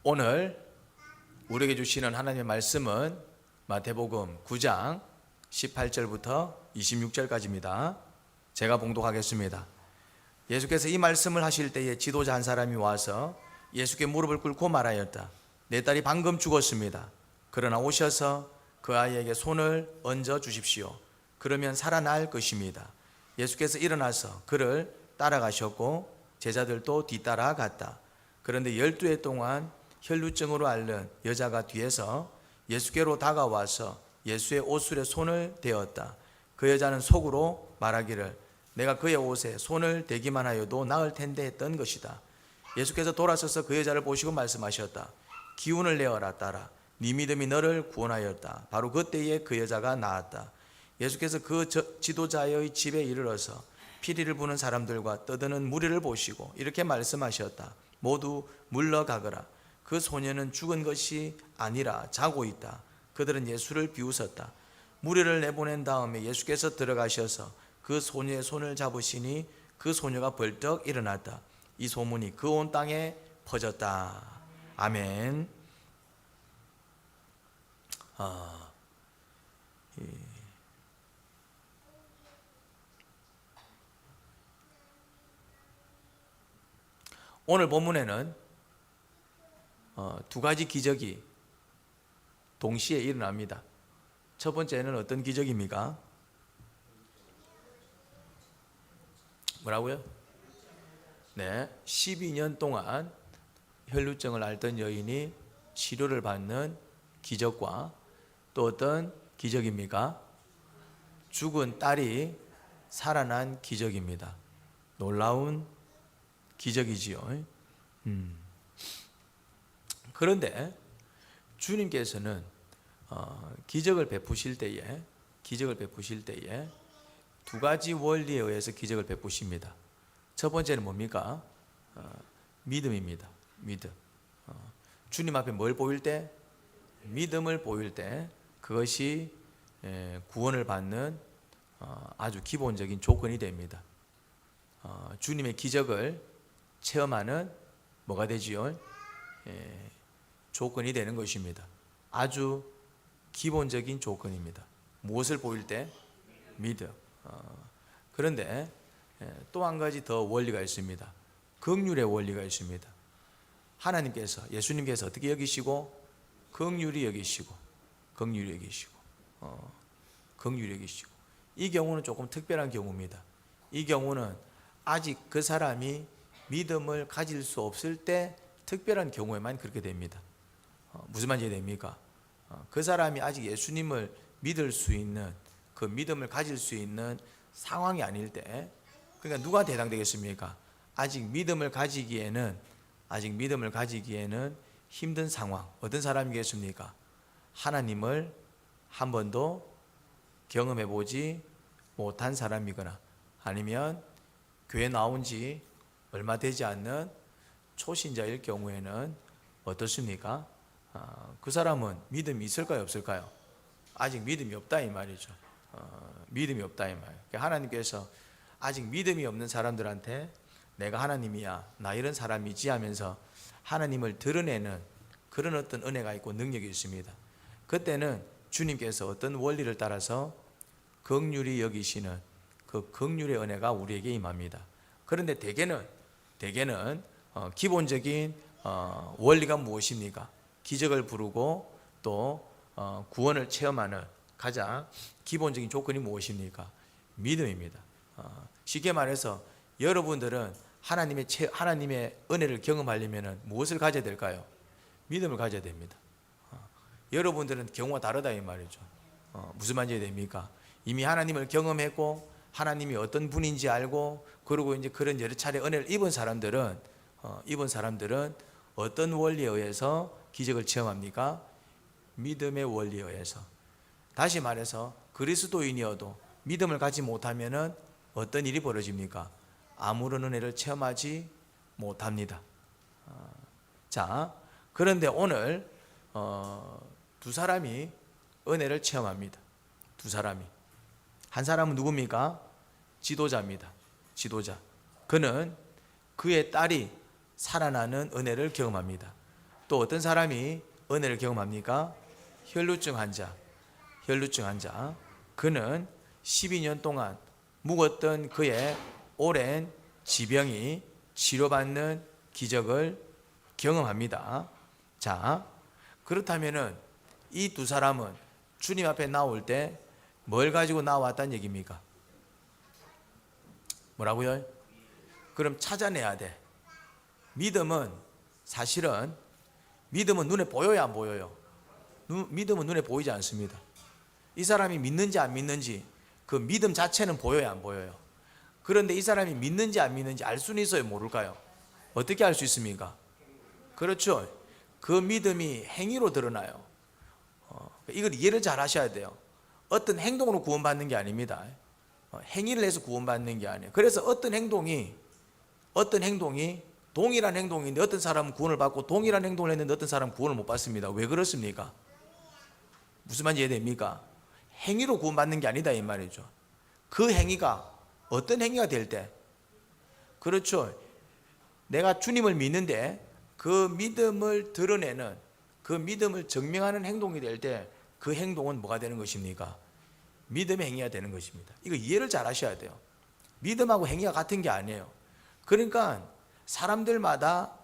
오늘 우리에게 주시는 하나님의 말씀은 마태복음 9장 18절부터 26절까지입니다. 제가 봉독하겠습니다. 예수께서 이 말씀을 하실 때에 지도자 한 사람이 와서 예수께 무릎을 꿇고 말하였다. 내 딸이 방금 죽었습니다. 그러나 오셔서 그 아이에게 손을 얹어 주십시오. 그러면 살아날 것입니다. 예수께서 일어나서 그를 따라가셨고 제자들도 뒤따라 갔다. 그런데 12해 동안 혈루증으로 앓는 여자가 뒤에서 예수께로 다가와서 예수의 옷술에 손을 대었다. 그 여자는 속으로 말하기를 내가 그의 옷에 손을 대기만 하여도 나을 텐데 했던 것이다. 예수께서 돌아서서 그 여자를 보시고 말씀하셨다. 기운을 내어라 딸아, 네 믿음이 너를 구원하였다. 바로 그때에 그 여자가 나았다. 예수께서 그 지도자의 집에 이르러서 피리를 부는 사람들과 떠드는 무리를 보시고 이렇게 말씀하셨다. 모두 물러가거라. 그 소녀는 죽은 것이 아니라 자고 있다. 그들은 예수를 비웃었다. 무리를 내보낸 다음에 예수께서 들어가셔서 그 소녀의 손을 잡으시니 그 소녀가 벌떡 일어났다. 이 소문이 그 온 땅에 퍼졌다. 아멘. 오늘 본문에는 두 가지 기적이 동시에 일어납니다. 첫 번째는 어떤 기적입니까? 뭐라고요? 네, 12년 동안 혈루증을 앓던 여인이 치료를 받는 기적과 또 어떤 기적입니까? 죽은 딸이 살아난 기적입니다. 놀라운 기적이지요. 그런데 주님께서는 기적을 베푸실 때에 두 가지 원리에 의해서 기적을 베푸십니다. 첫 번째는 뭡니까? 믿음입니다. 믿음. 주님 앞에 뭘 보일 때? 믿음을 보일 때 그것이 구원을 받는 아주 기본적인 조건이 됩니다. 주님의 기적을 체험하는 뭐가 되지요? 조건이 되는 것입니다. 아주 기본적인 조건입니다. 무엇을 보일 때? 믿음. 그런데 또 한 가지 더 원리가 있습니다. 긍휼의 원리가 있습니다. 하나님께서, 예수님께서 어떻게 여기시고? 긍휼히 여기시고. 이 경우는 조금 특별한 경우입니다. 이 경우는 아직 그 사람이 믿음을 가질 수 없을 때 특별한 경우에만 그렇게 됩니다. 무슨 말인지 됩니까? 그 사람이 아직 예수님을 믿을 수 있는 그 믿음을 가질 수 있는 상황이 아닐 때, 그러니까 누구한테 해당되겠습니까? 아직 믿음을 가지기에는 힘든 상황. 어떤 사람이겠습니까? 하나님을 한 번도 경험해 보지 못한 사람이거나 아니면 교회 나온 지 얼마 되지 않는 초신자일 경우에는 어떻습니까? 그 사람은 믿음이 있을까요, 없을까요? 아직 믿음이 없다 이 말이죠. 믿음이 없다 이 말. 하나님께서 아직 믿음이 없는 사람들한테 내가 하나님이야, 나 이런 사람이지 하면서 하나님을 드러내는 그런 어떤 은혜가 있고 능력이 있습니다. 그때는 주님께서 어떤 원리를 따라서 긍휼히 여기시는 그 긍휼의 은혜가 우리에게 임합니다. 그런데 대개는 기본적인 원리가 무엇입니까? 기적을 부르고 또 구원을 체험하는 가장 기본적인 조건이 무엇입니까? 믿음입니다. 쉽게 말해서 여러분들은 하나님의 은혜를 경험하려면 무엇을 가져야 될까요? 믿음을 가져야 됩니다. 여러분들은 경우가 다르다 이 말이죠. 무슨 말인지 됩니까? 이미 하나님을 경험했고 하나님이 어떤 분인지 알고 그리고 이제 그런 여러 차례 은혜를 입은 사람들은 어떤 원리에 의해서 기적을 체험합니까? 믿음의 원리에 의해서. 다시 말해서 그리스도인이어도 믿음을 갖지 못하면은 어떤 일이 벌어집니까? 아무런 은혜를 체험하지 못합니다. 자, 그런데 오늘 두 사람이 은혜를 체험합니다. 두 사람이. 한 사람은 누굽니까? 지도자입니다. 지도자. 그는 그의 딸이 살아나는 은혜를 경험합니다. 또 어떤 사람이 은혜를 경험합니까? 혈루증 환자. 혈루증 환자. 그는 12년 동안 묵었던 그의 오랜 지병이 치료받는 기적을 경험합니다. 자, 그렇다면은 이 두 사람은 주님 앞에 나올 때 뭘 가지고 나왔다는 얘기입니까? 뭐라고요? 그럼 찾아내야 돼. 믿음은 사실은 믿음은 눈에 보여요, 안 보여요? 믿음은 눈에 보이지 않습니다. 이 사람이 믿는지 안 믿는지 그 믿음 자체는 보여요, 안 보여요? 그런데 이 사람이 믿는지 안 믿는지 알 수는 있어요, 모를까요? 어떻게 알 수 있습니까? 그렇죠. 그 믿음이 행위로 드러나요. 이걸 이해를 잘 하셔야 돼요. 어떤 행동으로 구원받는 게 아닙니다. 행위를 해서 구원받는 게 아니에요. 그래서 어떤 행동이 동일한 행동인데 어떤 사람은 구원을 받고 동일한 행동을 했는데 어떤 사람은 구원을 못 받습니다. 왜 그렇습니까? 무슨 말인지 이해됩니까? 행위로 구원받는 게 아니다 이 말이죠. 그 행위가 어떤 행위가 될 때, 그렇죠, 내가 주님을 믿는데 그 믿음을 드러내는, 그 믿음을 증명하는 행동이 될 때 그 행동은 뭐가 되는 것입니까? 믿음의 행위가 되는 것입니다. 이거 이해를 잘 하셔야 돼요. 믿음하고 행위가 같은 게 아니에요. 그러니까 사람들마다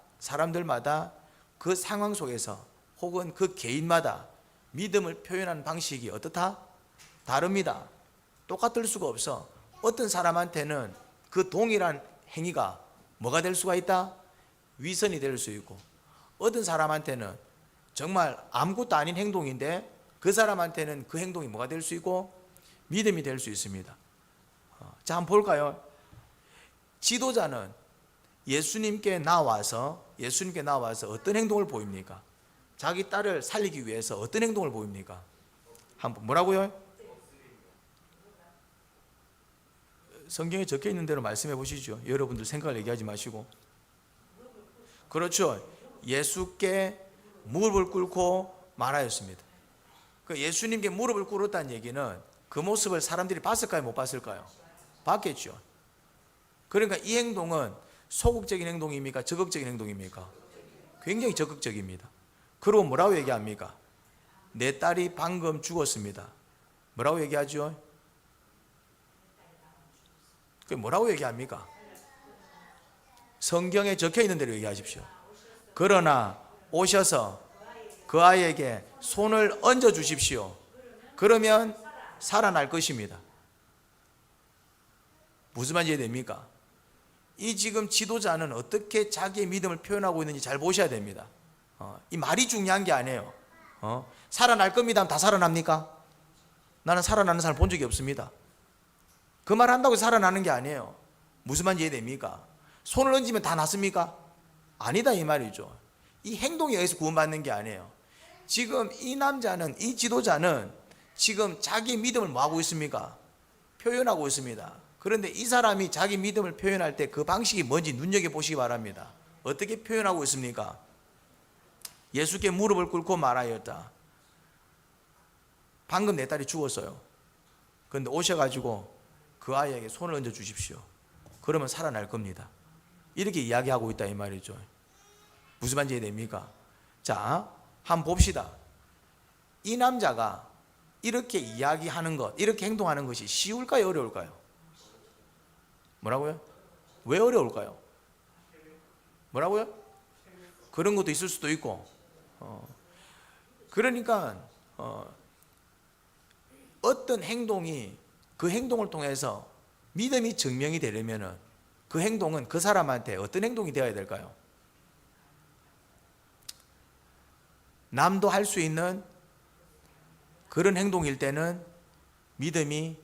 그 상황 속에서 혹은 그 개인마다 믿음을 표현하는 방식이 어떻다? 다릅니다. 똑같을 수가 없어. 어떤 사람한테는 그 동일한 행위가 뭐가 될 수가 있다? 위선이 될 수 있고, 어떤 사람한테는 정말 아무것도 아닌 행동인데 그 사람한테는 그 행동이 뭐가 될 수 있고 믿음이 될 수 있습니다. 자, 한번 볼까요? 지도자는 예수님께 나와서 어떤 행동을 보입니까? 자기 딸을 살리기 위해서 어떤 행동을 보입니까? 한번 뭐라고요? 성경에 적혀 있는 대로 말씀해 보시죠. 여러분들 생각을 얘기하지 마시고. 그렇죠. 예수께 무릎을 꿇고 말하였습니다. 그 예수님께 무릎을 꿇었다는 얘기는 그 모습을 사람들이 봤을까요? 못 봤을까요? 봤겠죠. 그러니까 이 행동은 소극적인 행동입니까? 적극적인 행동입니까? 굉장히 적극적입니다. 그리고 뭐라고 얘기합니까? 내 딸이 방금 죽었습니다. 뭐라고 얘기하죠? 그 뭐라고 얘기합니까? 성경에 적혀 있는 대로 얘기하십시오. 그러나 오셔서 그 아이에게 손을 얹어 주십시오. 그러면 살아날 것입니다. 무슨 말인지 이해됩니까? 이 지금 지도자는 어떻게 자기의 믿음을 표현하고 있는지 잘 보셔야 됩니다. 이 말이 중요한 게 아니에요. 살아날 겁니다 하면 다 살아납니까? 나는 살아나는 사람 본 적이 없습니다. 그 말 한다고 살아나는 게 아니에요. 무슨 말인지 이해됩니까? 손을 얹으면 다 낫습니까? 아니다 이 말이죠. 이 행동에 의해서 구원받는 게 아니에요. 지금 이 남자는, 이 지도자는 지금 자기 믿음을 뭐하고 있습니까? 표현하고 있습니다. 그런데 이 사람이 자기 믿음을 표현할 때 그 방식이 뭔지 눈여겨보시기 바랍니다. 어떻게 표현하고 있습니까? 예수께 무릎을 꿇고 말하였다. 방금 내 딸이 죽었어요. 그런데 오셔가지고 그 아이에게 손을 얹어 주십시오. 그러면 살아날 겁니다. 이렇게 이야기하고 있다 이 말이죠. 무슨 말인지 이해됩니까? 자, 한번 봅시다. 이 남자가 이렇게 이야기하는 것, 이렇게 행동하는 것이 쉬울까요? 어려울까요? 뭐라고요? 왜 어려울까요? 뭐라고요? 그런 것도 있을 수도 있고, 그러니까 어떤 행동이 그 행동을 통해서 믿음이 증명이 되려면은 그 행동은 그 사람한테 어떤 행동이 되어야 될까요? 남도 할 수 있는 그런 행동일 때는 믿음이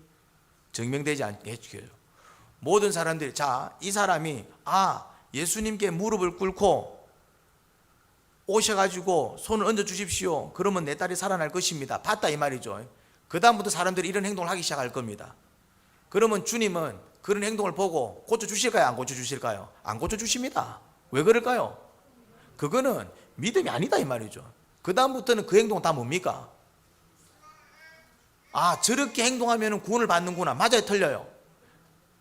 증명되지 않게 해주죠. 모든 사람들이, 자, 이 사람이 예수님께 무릎을 꿇고 오셔가지고 손을 얹어 주십시오. 그러면 내 딸이 살아날 것입니다. 봤다 이 말이죠. 그 다음부터 사람들이 이런 행동을 하기 시작할 겁니다. 그러면 주님은 그런 행동을 보고 고쳐주실까요? 안 고쳐주실까요? 안 고쳐주십니다. 왜 그럴까요? 그거는 믿음이 아니다 이 말이죠. 그 다음부터는 그 행동은 다 뭡니까? 저렇게 행동하면 구원을 받는구나. 맞아요, 틀려요?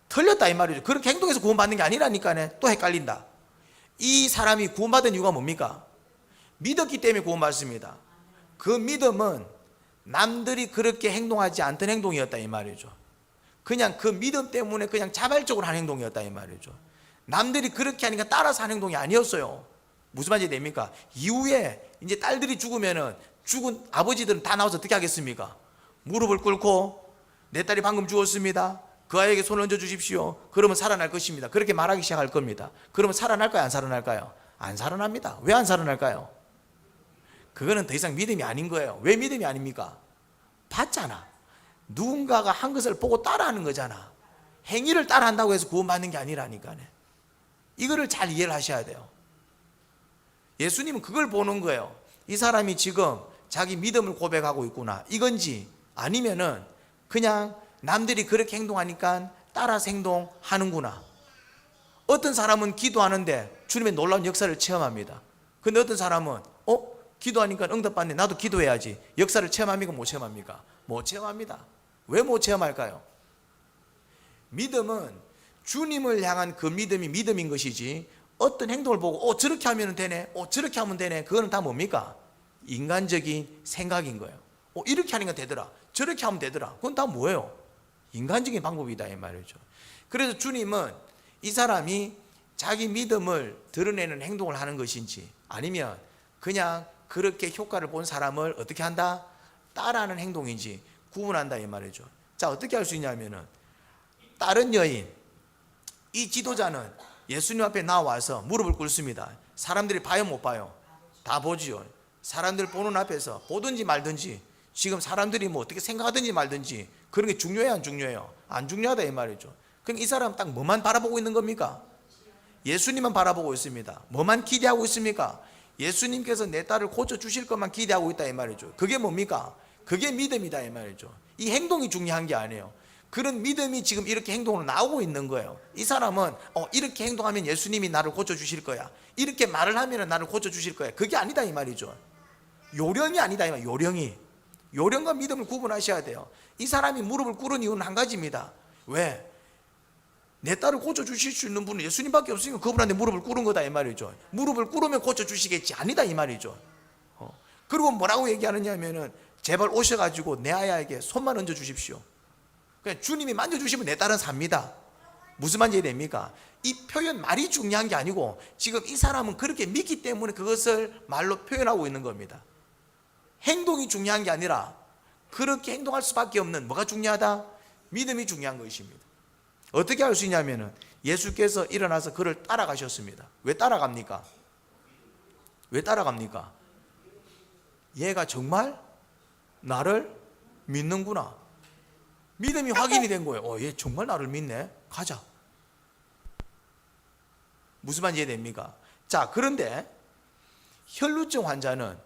틀렸다 이 말이죠. 그렇게 행동해서 구원받는 게 아니라니까요. 또 헷갈린다. 이 사람이 구원받은 이유가 뭡니까? 믿었기 때문에 구원받습니다. 그 믿음은 남들이 그렇게 행동하지 않던 행동이었다 이 말이죠. 그냥 그 믿음 때문에 그냥 자발적으로 한 행동이었다 이 말이죠. 남들이 그렇게 하니까 따라서 한 행동이 아니었어요. 무슨 말인지 됩니까? 이후에 이제 딸들이 죽으면은 죽은 아버지들은 다 나와서 어떻게 하겠습니까? 무릎을 꿇고 내 딸이 방금 죽었습니다. 그 아이에게 손을 얹어 주십시오. 그러면 살아날 것입니다. 그렇게 말하기 시작할 겁니다. 그러면 살아날까요? 안 살아날까요? 안 살아납니다. 왜 안 살아날까요? 그거는 더 이상 믿음이 아닌 거예요. 왜 믿음이 아닙니까? 봤잖아. 누군가가 한 것을 보고 따라하는 거잖아. 행위를 따라한다고 해서 구원받는 게 아니라니까요. 이거를 잘 이해를 하셔야 돼요. 예수님은 그걸 보는 거예요. 이 사람이 지금 자기 믿음을 고백하고 있구나 이건지, 아니면은 그냥 남들이 그렇게 행동하니까 따라서 행동하는구나. 어떤 사람은 기도하는데 주님의 놀라운 역사를 체험합니다. 근데 어떤 사람은 기도하니까 응답받네, 나도 기도해야지. 역사를 체험합니까? 못 체험합니까? 못 체험합니다. 왜 못 체험할까요? 믿음은 주님을 향한 그 믿음이 믿음인 것이지, 어떤 행동을 보고 저렇게 하면 되네, 저렇게 하면 되네, 그거는 다 뭡니까? 인간적인 생각인 거예요. 이렇게 하니까 되더라, 저렇게 하면 되더라, 그건 다 뭐예요? 인간적인 방법이다 이 말이죠. 그래서 주님은 이 사람이 자기 믿음을 드러내는 행동을 하는 것인지, 아니면 그냥 그렇게 효과를 본 사람을 어떻게 한다? 따라하는 행동인지 구분한다 이 말이죠. 자, 어떻게 할 수 있냐면은, 다른 여인, 이 지도자는 예수님 앞에 나와서 무릎을 꿇습니다. 사람들이 봐요 못 봐요? 다 보지요. 사람들 보는 앞에서 보든지 말든지, 지금 사람들이 뭐 어떻게 생각하든지 말든지, 그런 게 중요해요 안 중요해요? 안 중요하다 이 말이죠. 그럼 이 사람은 딱 뭐만 바라보고 있는 겁니까? 예수님만 바라보고 있습니다. 뭐만 기대하고 있습니까? 예수님께서 내 딸을 고쳐주실 것만 기대하고 있다 이 말이죠. 그게 뭡니까? 그게 믿음이다 이 말이죠. 이 행동이 중요한 게 아니에요. 그런 믿음이 지금 이렇게 행동으로 나오고 있는 거예요. 이 사람은 이렇게 행동하면 예수님이 나를 고쳐주실 거야, 이렇게 말을 하면 나를 고쳐주실 거야, 그게 아니다 이 말이죠. 요령이 아니다 이 말이에요. 요령과 믿음을 구분하셔야 돼요. 이 사람이 무릎을 꿇은 이유는 한 가지입니다. 왜? 내 딸을 고쳐주실 수 있는 분은 예수님밖에 없으니까 그분한테 무릎을 꿇은 거다 이 말이죠. 무릎을 꿇으면 고쳐주시겠지, 아니다 이 말이죠. 그리고 뭐라고 얘기하느냐 하면은, 제발 오셔가지고 내 아이에게 손만 얹어 주십시오. 그냥 주님이 만져주시면 내 딸은 삽니다. 무슨 말인지 됩니까? 이 표현, 말이 중요한 게 아니고, 지금 이 사람은 그렇게 믿기 때문에 그것을 말로 표현하고 있는 겁니다. 행동이 중요한 게 아니라 그렇게 행동할 수밖에 없는 뭐가 중요하다? 믿음이 중요한 것입니다. 어떻게 할 수 있냐면은, 예수께서 일어나서 그를 따라가셨습니다. 왜 따라갑니까? 왜 따라갑니까? 얘가 정말 나를 믿는구나. 믿음이 확인이 된 거예요. 얘 정말 나를 믿네, 가자. 무슨 말인지 이해됩니까? 자, 그런데 혈루증 환자는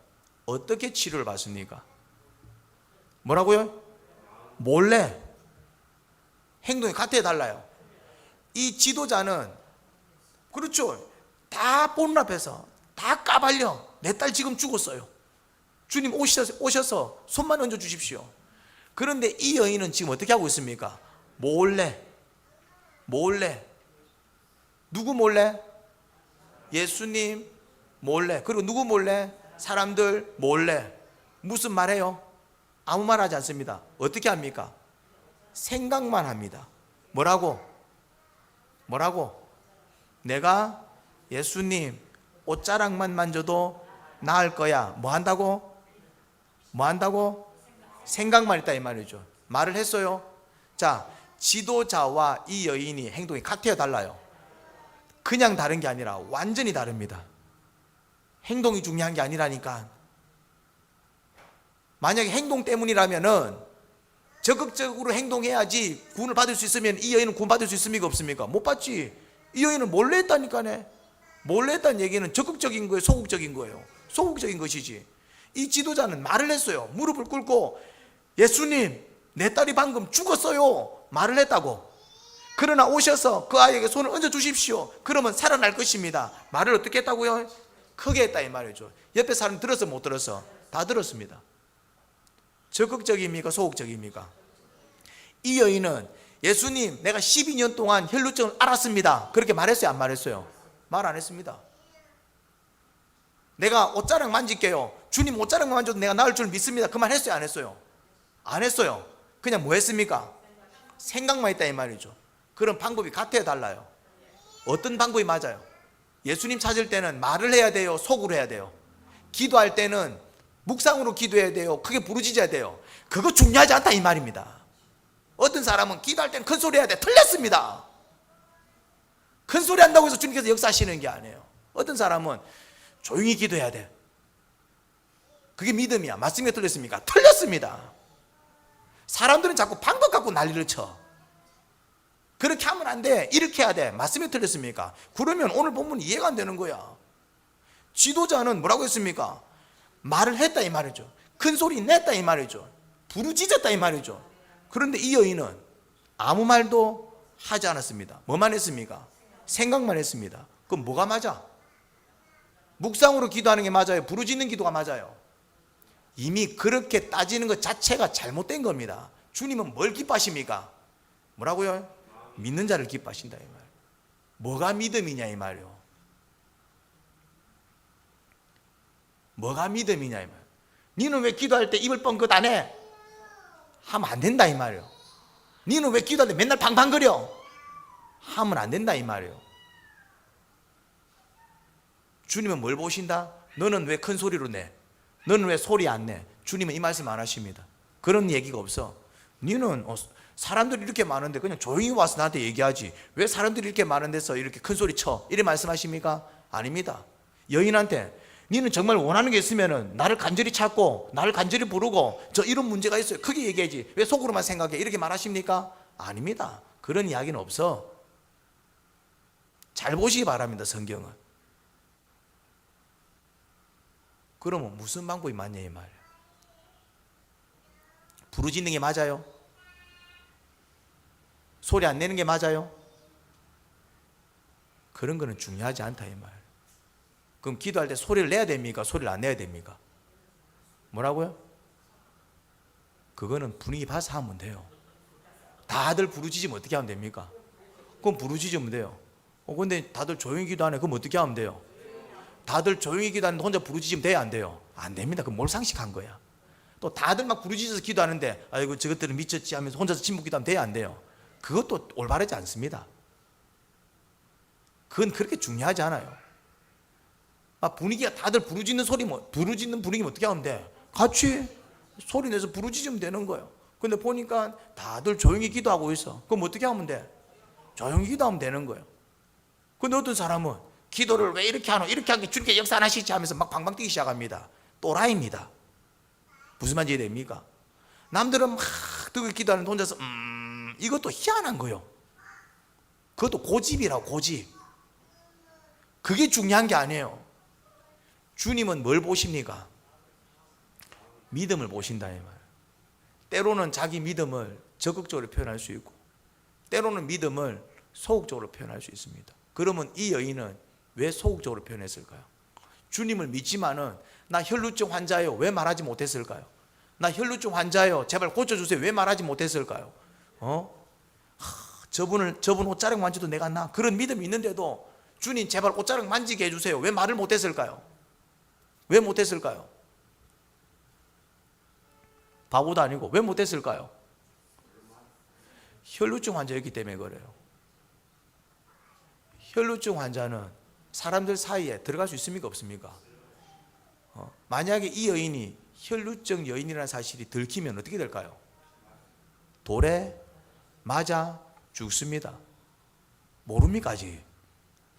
어떻게 치료를 받습니까? 뭐라고요? 몰래. 행동이 같아 달라요. 이 지도자는, 그렇죠, 다 보는 앞에서 다 까발려, 내 딸 지금 죽었어요, 주님 오셔서 손만 얹어 주십시오. 그런데 이 여인은 지금 어떻게 하고 있습니까? 몰래. 누구 몰래? 예수님 몰래. 그리고 누구 몰래? 사람들 몰래. 무슨 말해요? 아무 말 하지 않습니다. 어떻게 합니까? 생각만 합니다. 뭐라고? 내가 예수님 옷자락만 만져도 나을 거야. 뭐 한다고? 생각만 했다 이 말이죠. 말을 했어요. 자, 지도자와 이 여인이 행동이 같아요 달라요? 그냥 다른 게 아니라 완전히 다릅니다. 행동이 중요한 게 아니라니까. 만약에 행동 때문이라면은 적극적으로 행동해야지 구원을 받을 수 있으면, 이 여인은 구원 받을 수 있습니까 없습니까? 못 받지. 이 여인은 몰래 했다니까네. 몰래 했다는 얘기는 적극적인 거예요, 소극적인 거예요? 소극적인 것이지. 이 지도자는 말을 했어요. 무릎을 꿇고 예수님 내 딸이 방금 죽었어요 말을 했다고. 그러나 오셔서 그 아이에게 손을 얹어 주십시오, 그러면 살아날 것입니다 말을 어떻게 했다고요? 크게 했다 이 말이죠. 옆에 사람 들었어 못 들었어? 다 들었습니다. 적극적입니까 소극적입니까? 이 여인은 예수님 내가 12년 동안 혈루증을 앓았습니다 그렇게 말했어요 안 말했어요? 말 안 했습니다. 내가 옷자락 만질게요. 주님 옷자락만 만져도 내가 나을 줄 믿습니다. 그 말 했어요, 안 했어요? 안 했어요. 그냥 뭐 했습니까? 생각만 했다 이 말이죠. 그런 방법이 같아요, 달라요? 어떤 방법이 맞아요? 예수님 찾을 때는 말을 해야 돼요, 속으로 해야 돼요? 기도할 때는 묵상으로 기도해야 돼요, 크게 부르짖어야 돼요? 그거 중요하지 않다 이 말입니다. 어떤 사람은 기도할 때는 큰 소리 해야 돼. 틀렸습니다. 큰 소리 한다고 해서 주님께서 역사하시는 게 아니에요. 어떤 사람은 조용히 기도해야 돼. 그게 믿음이야. 맞습니까? 틀렸습니까? 틀렸습니다. 사람들은 자꾸 방법 갖고 난리를 쳐. 그렇게 하면 안 돼, 이렇게 해야 돼. 맞습니까? 틀렸습니까? 그러면 오늘 본문 이해가 안 되는 거야. 지도자는 뭐라고 했습니까? 말을 했다 이 말이죠. 큰 소리 냈다 이 말이죠. 부르짖었다 이 말이죠. 그런데 이 여인은 아무 말도 하지 않았습니다. 뭐만 했습니까? 생각만 했습니다. 그럼 뭐가 맞아? 묵상으로 기도하는 게 맞아요? 부르짖는 기도가 맞아요? 이미 그렇게 따지는 것 자체가 잘못된 겁니다. 주님은 뭘 기뻐하십니까? 뭐라고요? 믿는 자를 기뻐하신다 이 말. 뭐가 믿음이냐 이 말이요. 뭐가 믿음이냐 이 말. 니는 왜 기도할 때 입을 뻥긋 안 해? 하면 안 된다 이 말이요. 니는 왜 기도할 때 맨날 방방거려? 하면 안 된다 이 말이요. 주님은 뭘 보신다? 너는 왜 큰 소리로 내? 너는 왜 소리 안 내? 주님은 이 말씀 안 하십니다. 그런 얘기가 없어. 니는 사람들이 이렇게 많은데 그냥 조용히 와서 나한테 얘기하지, 왜 사람들이 이렇게 많은 데서 이렇게 큰 소리 쳐? 이래 말씀하십니까? 아닙니다. 여인한테 니는 정말 원하는 게 있으면 나를 간절히 찾고 나를 간절히 부르고 저 이런 문제가 있어요, 크게 얘기하지, 왜 속으로만 생각해? 이렇게 말하십니까? 아닙니다. 그런 이야기는 없어. 잘 보시기 바랍니다, 성경은. 그러면 무슨 방법이 맞냐 이 말이야. 부르짖는 게 맞아요? 소리 안 내는 게 맞아요? 그런 거는 중요하지 않다 이 말. 그럼 기도할 때 소리를 내야 됩니까? 소리를 안 내야 됩니까? 뭐라고요? 그거는 분위기 봐서 하면 돼요. 다들 부르짖으면 어떻게 하면 됩니까? 그럼 부르짖으면 돼요. 근데 다들 조용히 기도하네. 그럼 어떻게 하면 돼요? 다들 조용히 기도하는데 혼자 부르짖으면 돼야 안 돼요? 안 됩니다. 그건 몰상식한 거야. 또 다들 막 부르짖어서 기도하는데 아이고 저것들은 미쳤지 하면서 혼자서 침묵 기도하면 돼야 안 돼요? 그것도 올바르지 않습니다. 그건 그렇게 중요하지 않아요. 막 분위기가 다들 부르짖는 소리, 부르짖는 분위기면 어떻게 하면 돼? 같이 소리 내서 부르짖으면 되는 거예요. 근데 보니까 다들 조용히 기도하고 있어. 그럼 어떻게 하면 돼? 조용히 기도하면 되는 거예요. 근데 어떤 사람은 기도를 왜 이렇게 하노? 이렇게 하는 게 주님께 역사 안 하시지 하면서 막 방방 뛰기 시작합니다. 또라이입니다. 무슨 말인지 이해됩니까? 남들은 막 뜨고 기도하는데 혼자서 이것도 희한한 거예요. 그것도 고집이라고, 고집. 그게 중요한 게 아니에요. 주님은 뭘 보십니까? 믿음을 보신다 이 말. 때로는 자기 믿음을 적극적으로 표현할 수 있고 때로는 믿음을 소극적으로 표현할 수 있습니다. 그러면 이 여인은 왜 소극적으로 표현했을까요? 주님을 믿지만은 나 혈루증 환자예요, 왜 말하지 못했을까요? 나 혈루증 환자예요, 제발 고쳐주세요, 왜 말하지 못했을까요? 저분 옷자락 만져도 내가 나, 그런 믿음이 있는데도 주님 제발 옷자락 만지게 해주세요, 왜 말을 못했을까요? 왜 못했을까요? 바보도 아니고 왜 못했을까요? 혈루증 환자였기 때문에 그래요. 혈루증 환자는 사람들 사이에 들어갈 수 있습니까? 없습니까? 만약에 이 여인이 혈루증 여인이라는 사실이 들키면 어떻게 될까요? 돌에 맞아 죽습니다. 모릅니까 아직?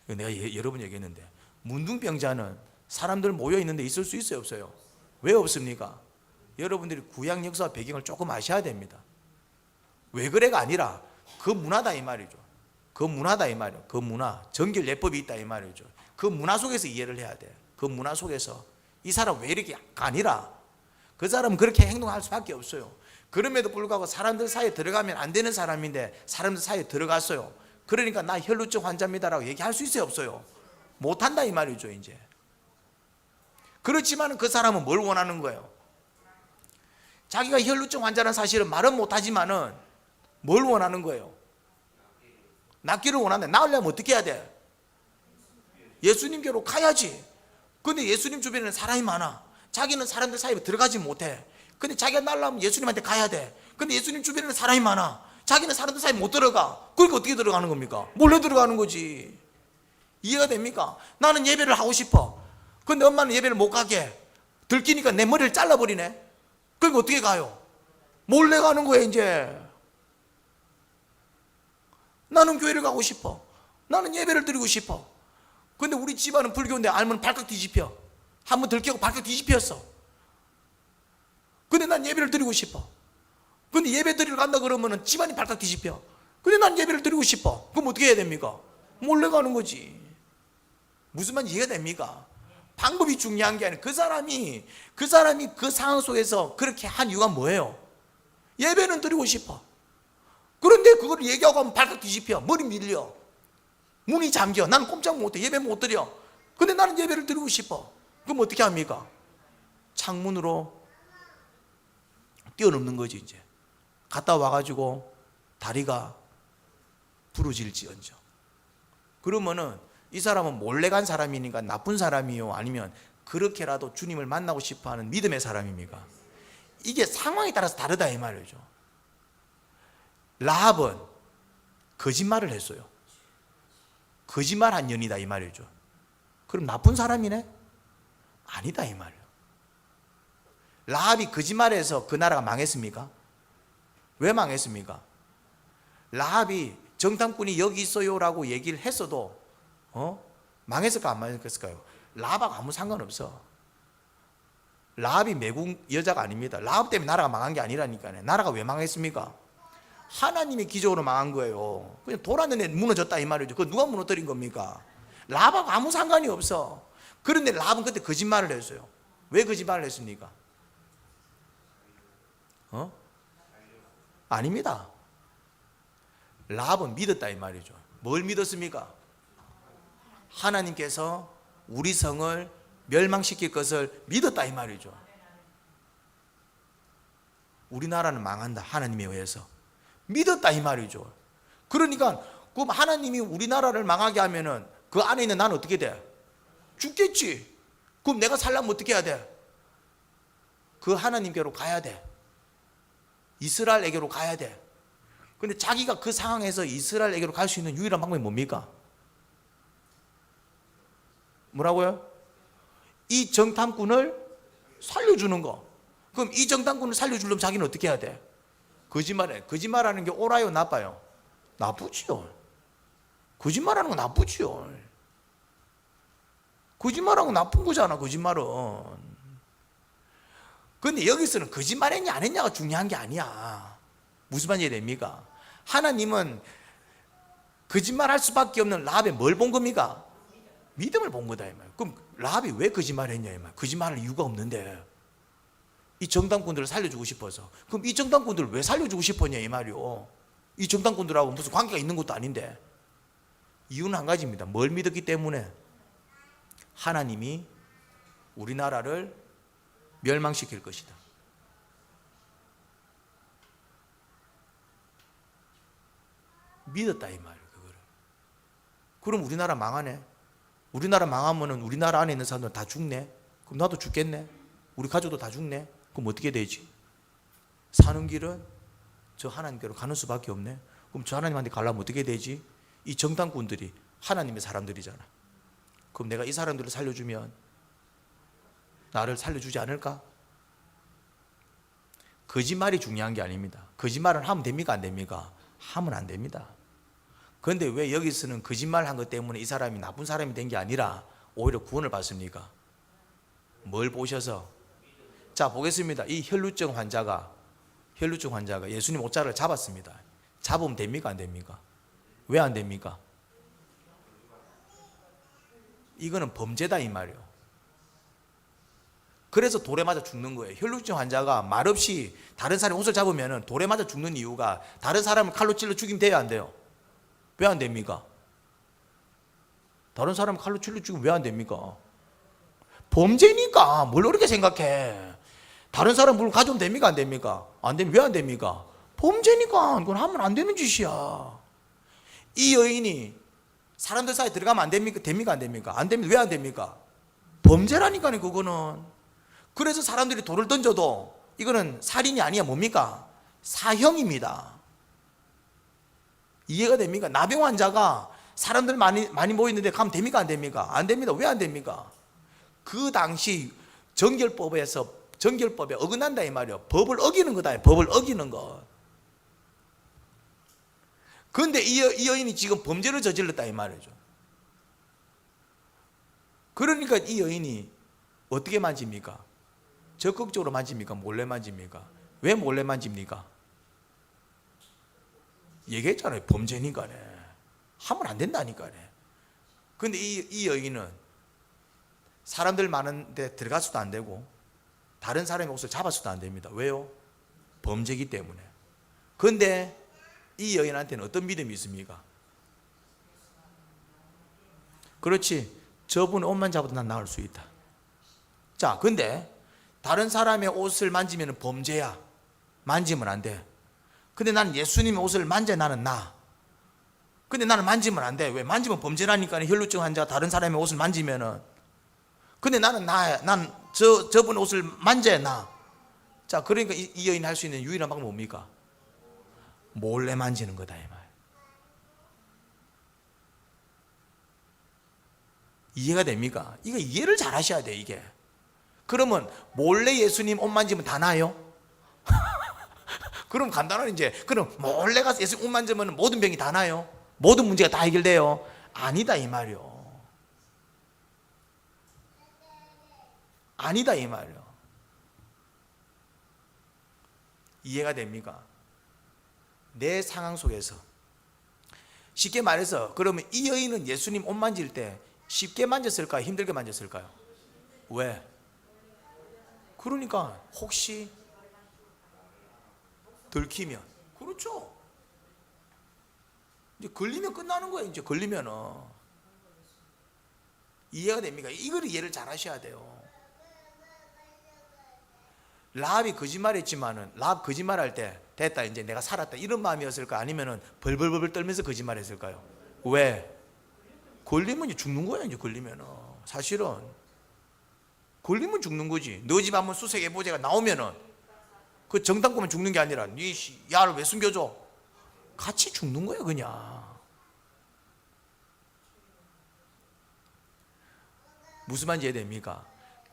내가 여러 번 얘기했는데 문둥병자는 사람들 모여 있는데 있을 수 있어요, 없어요? 왜 없습니까? 여러분들이 구약 역사 배경을 조금 아셔야 됩니다. 왜 그래가 아니라 그 문화다 이 말이죠. 그 문화다 이 말이에요. 그 문화, 정결 예법이 있다 이 말이죠. 그 문화 속에서 이해를 해야 돼. 그 문화 속에서 이 사람 왜 이렇게 아니라 그 사람은 그렇게 행동할 수밖에 없어요. 그럼에도 불구하고 사람들 사이에 들어가면 안 되는 사람인데 사람들 사이에 들어갔어요. 그러니까 나 혈루증 환자입니다라고 얘기할 수 있어요, 없어요? 못한다 이 말이죠. 이제 그렇지만 그 사람은 뭘 원하는 거예요? 자기가 혈루증 환자라는 사실은 말은 못하지만은 뭘 원하는 거예요? 낫기를 원하는데 나으려면 어떻게 해야 돼? 예수님께로 가야지. 근데 예수님 주변에는 사람이 많아. 자기는 사람들 사이에 들어가지 못해. 근데 자기가 날라면 예수님한테 가야 돼. 근데 예수님 주변에는 사람이 많아. 자기는 사람들 사이에 못 들어가. 그러니까 어떻게 들어가는 겁니까? 몰래 들어가는 거지. 이해가 됩니까? 나는 예배를 하고 싶어. 근데 엄마는 예배를 못 가게 들키니까 내 머리를 잘라버리네. 그러니까 어떻게 가요? 몰래 가는 거야 이제. 나는 교회를 가고 싶어. 나는 예배를 드리고 싶어. 근데 우리 집안은 불교인데 알면 발칵 뒤집혀. 한번 들키고 발칵 뒤집혔어. 근데 난 예배를 드리고 싶어. 근데 예배 드리러 간다 그러면은 집안이 발칵 뒤집혀. 근데 난 예배를 드리고 싶어. 그럼 어떻게 해야 됩니까? 몰래 가는 거지. 무슨 말인지 이해가 됩니까? 방법이 중요한 게 아니라 그 사람이 그 상황 속에서 그렇게 한 이유가 뭐예요? 예배는 드리고 싶어. 그런데 그걸 얘기하고 하면 발칵 뒤집혀. 머리 밀려. 문이 잠겨. 나는 꼼짝 못해. 예배 못 드려. 근데 나는 예배를 드리고 싶어. 그럼 어떻게 합니까? 창문으로 뛰어넘는 거지 이제. 갔다 와가지고 다리가 부러질지언정. 그러면은 이 사람은 몰래 간 사람이니까 나쁜 사람이요? 아니면 그렇게라도 주님을 만나고 싶어하는 믿음의 사람입니까? 이게 상황에 따라서 다르다 이 말이죠. 라합은 거짓말을 했어요. 거짓말한 년이다 이 말이죠. 그럼 나쁜 사람이네? 아니다 이 말이에요. 라합이 거짓말해서 그 나라가 망했습니까? 왜 망했습니까? 라합이 정탐꾼이 여기 있어요라고 얘기를 했어도 망했을까 안 망했을까요? 라합하고 아무 상관없어. 라합이 매국 여자가 아닙니다. 라합 때문에 나라가 망한 게 아니라니까요. 나라가 왜 망했습니까? 하나님의 기적으로 망한 거예요. 그냥 돌았는데 무너졌다 이 말이죠. 그거 누가 무너뜨린 겁니까? 라합하고 아무 상관이 없어. 그런데 라합은 그때 거짓말을 했어요. 왜 거짓말을 했습니까? 아닙니다. 라합은 믿었다 이 말이죠. 뭘 믿었습니까? 하나님께서 우리 성을 멸망시킬 것을 믿었다 이 말이죠. 우리나라는 망한다 하나님에 의해서 믿었다 이 말이죠. 그러니까 그럼 하나님이 우리나라를 망하게 하면은 그 안에 있는 나는 어떻게 돼? 죽겠지. 그럼 내가 살려면 어떻게 해야 돼? 그 하나님께로 가야 돼. 이스라엘에게로 가야 돼. 근데 자기가 그 상황에서 이스라엘에게로 갈 수 있는 유일한 방법이 뭡니까? 뭐라고요? 이 정탐꾼을 살려주는 거. 그럼 이 정탐꾼을 살려주려면 자기는 어떻게 해야 돼? 거짓말해. 거짓말하는 게 옳아요 나빠요? 나쁘지요. 거짓말하는 거 나쁘지요. 거짓말하는 거 나쁜 거잖아 거짓말은. 그런데 여기서는 거짓말했냐 안 했냐가 중요한 게 아니야. 무슨 말인지 됩니까? 하나님은 거짓말할 수밖에 없는 라합에 뭘 본 겁니까? 믿음을 본 거다 이 말. 그럼 라합이 왜 거짓말했냐 이 말. 거짓말할 이유가 없는데 이 정탐꾼들을 살려주고 싶어서. 그럼 이 정탐꾼들을 왜 살려주고 싶었냐 이 말이요. 이 정탐꾼들하고 무슨 관계가 있는 것도 아닌데. 이유는 한 가지입니다. 뭘 믿었기 때문에? 하나님이 우리나라를 멸망시킬 것이다. 믿었다 이 말이에요. 그거를. 그럼 우리나라 망하네. 우리나라 망하면은 우리나라 안에 있는 사람들 다 죽네. 그럼 나도 죽겠네. 우리 가족도 다 죽네. 그럼 어떻게 되지? 사는 길은 저 하나님께로 가는 수밖에 없네. 그럼 저 하나님한테 가려면 어떻게 되지? 이 정탐꾼들이 하나님의 사람들이잖아. 그럼 내가 이 사람들을 살려주면 나를 살려주지 않을까? 거짓말이 중요한 게 아닙니다. 거짓말은 하면 됩니까 안 됩니까? 하면 안 됩니다. 그런데 왜 여기서는 거짓말 한 것 때문에 이 사람이 나쁜 사람이 된 게 아니라 오히려 구원을 받습니까? 뭘 보셔서? 자 보겠습니다. 이 혈루증 환자가 예수님 옷자락을 잡았습니다. 잡으면 됩니까 안 됩니까? 왜 안 됩니까? 이거는 범죄다 이 말이에요. 그래서 돌에 맞아 죽는 거예요. 혈루증 환자가 말없이 다른 사람의 옷을 잡으면 돌에 맞아 죽는 이유가 다른 사람을 칼로 찔러 죽이면 돼요 안 돼요? 왜 안 됩니까? 다른 사람을 칼로 찔러 죽이면 왜 안 됩니까? 범죄니까. 뭘 그렇게 생각해? 다른 사람 물건 가져오면 됩니까 안 됩니까? 안 되면 왜 안 됩니까? 범죄니까. 그건 하면 안 되는 짓이야. 이 여인이 사람들 사이에 들어가면 안 됩니까? 됩니까 안 됩니까? 안 되면 왜 안 됩니까? 범죄라니까요, 그거는. 그래서 사람들이 돌을 던져도 이거는 살인이 아니야. 뭡니까? 사형입니다. 이해가 됩니까? 나병 환자가 사람들 많이 모이는데 가면 됩니까? 안 됩니까? 안 됩니다. 왜 안 됩니까? 그 당시 정결법에 어긋난다 이 말이에요. 법을 어기는 거다. 법을 어기는 것. 그런데 이 여인이 지금 범죄를 저질렀다 이 말이죠. 그러니까 이 여인이 어떻게 만집니까? 적극적으로 만집니까? 몰래 만집니까? 왜 몰래 만집니까? 얘기했잖아요. 범죄니까네. 하면 안 된다니까네. 근데 이 여인은 사람들 많은 데 들어가서도 안 되고 다른 사람의 옷을 잡아서도 안 됩니다. 왜요? 범죄이기 때문에. 그런데 이 여인한테는 어떤 믿음이 있습니까? 그렇지. 저분의 옷만 잡아도 난 나을 수 있다. 자, 근데 다른 사람의 옷을 만지면 범죄야. 만지면 안 돼. 근데 나는 예수님의 옷을 만져 나는 나. 근데 나는 만지면 안 돼. 왜? 만지면 범죄라니까. 혈루증 환자가 다른 사람의 옷을 만지면은. 근데 나는 나야. 난 저분 옷을 만져야 나. 자, 그러니까 이 여인이 할 수 있는 유일한 방법은 뭡니까? 몰래 만지는 거다 이 말. 이해가 됩니까? 이거 이해를 잘 하셔야 돼 이게. 그러면 몰래 예수님 옷 만지면 다 나요? 그럼 간단한 이제 그럼 몰래 가서 예수님 옷 만지면 모든 병이 다 나요? 모든 문제가 다 해결돼요? 아니다 이 말이요. 아니다 이 말이요. 이해가 됩니까? 내 상황 속에서 쉽게 말해서 그러면 이 여인은 예수님 옷 만질 때 쉽게 만졌을까요? 힘들게 만졌을까요? 왜? 그러니까 혹시 들키면 그렇죠. 이제 걸리면 끝나는 거예요. 이제 걸리면은. 이해가 됩니까? 이걸 이해를 잘 하셔야 돼요. 라합이 거짓말했지만은 라합 거짓말할 때 됐다 이제 내가 살았다 이런 마음이었을까? 아니면은 벌벌벌 떨면서 거짓말했을까요? 왜? 걸리면 이제 죽는 거야. 이제 걸리면은 사실은 걸리면 죽는 거지. 너 집 한번 수색 해보자가 나오면은 그 정당 꾸면 죽는 게 아니라 니 야를 왜 숨겨줘? 같이 죽는 거야 그냥. 무슨 말인지 이해됩니까?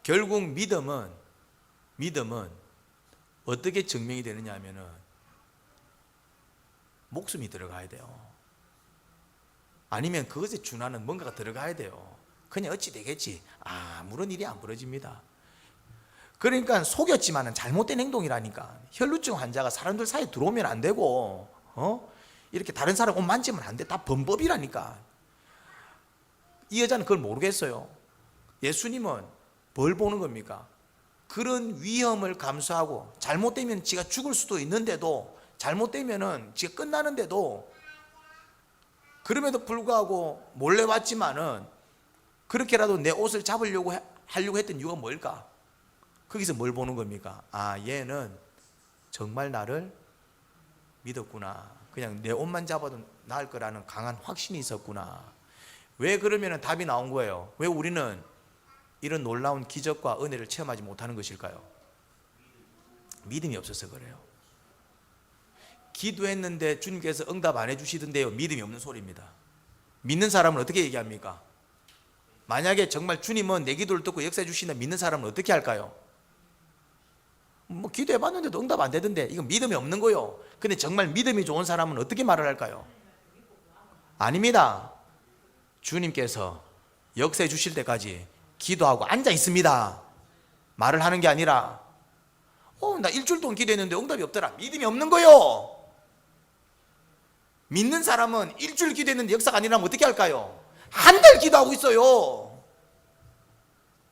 결국 믿음은 어떻게 증명이 되느냐 하면은 목숨이 들어가야 돼요. 아니면 그것에 준하는 뭔가가 들어가야 돼요. 그냥 어찌 되겠지. 아무런 일이 안 벌어집니다. 그러니까 속였지만은 잘못된 행동이라니까. 혈루증 환자가 사람들 사이에 들어오면 안 되고 이렇게 다른 사람 옷 만지면 안 돼. 다 범법이라니까. 이 여자는 그걸 모르겠어요. 예수님은 뭘 보는 겁니까? 그런 위험을 감수하고 잘못되면 지가 죽을 수도 있는데도 잘못되면은 지가 끝나는데도 그럼에도 불구하고 몰래 왔지만은 그렇게라도 내 옷을 잡으려고 하려고 했던 이유가 뭘까? 거기서 뭘 보는 겁니까? 얘는 정말 나를 믿었구나. 그냥 내 옷만 잡아도 나을 거라는 강한 확신이 있었구나. 왜 그러면 답이 나온 거예요? 왜 우리는 이런 놀라운 기적과 은혜를 체험하지 못하는 것일까요? 믿음이 없어서 그래요. 기도했는데 주님께서 응답 안 해주시던데요. 믿음이 없는 소리입니다. 믿는 사람은 어떻게 얘기합니까? 만약에 정말 주님은 내 기도를 듣고 역사해 주신다 믿는 사람은 어떻게 할까요? 뭐 기도해봤는데도 응답 안 되던데 이건 믿음이 없는 거요. 근데 정말 믿음이 좋은 사람은 어떻게 말을 할까요? 아닙니다. 주님께서 역사해 주실 때까지 기도하고 앉아 있습니다. 말을 하는 게 아니라 나 일주일 동안 기도했는데 응답이 없더라. 믿음이 없는 거요. 믿는 사람은 일주일 기도했는데 역사가 아니라면 어떻게 할까요? 한 달 기도하고 있어요.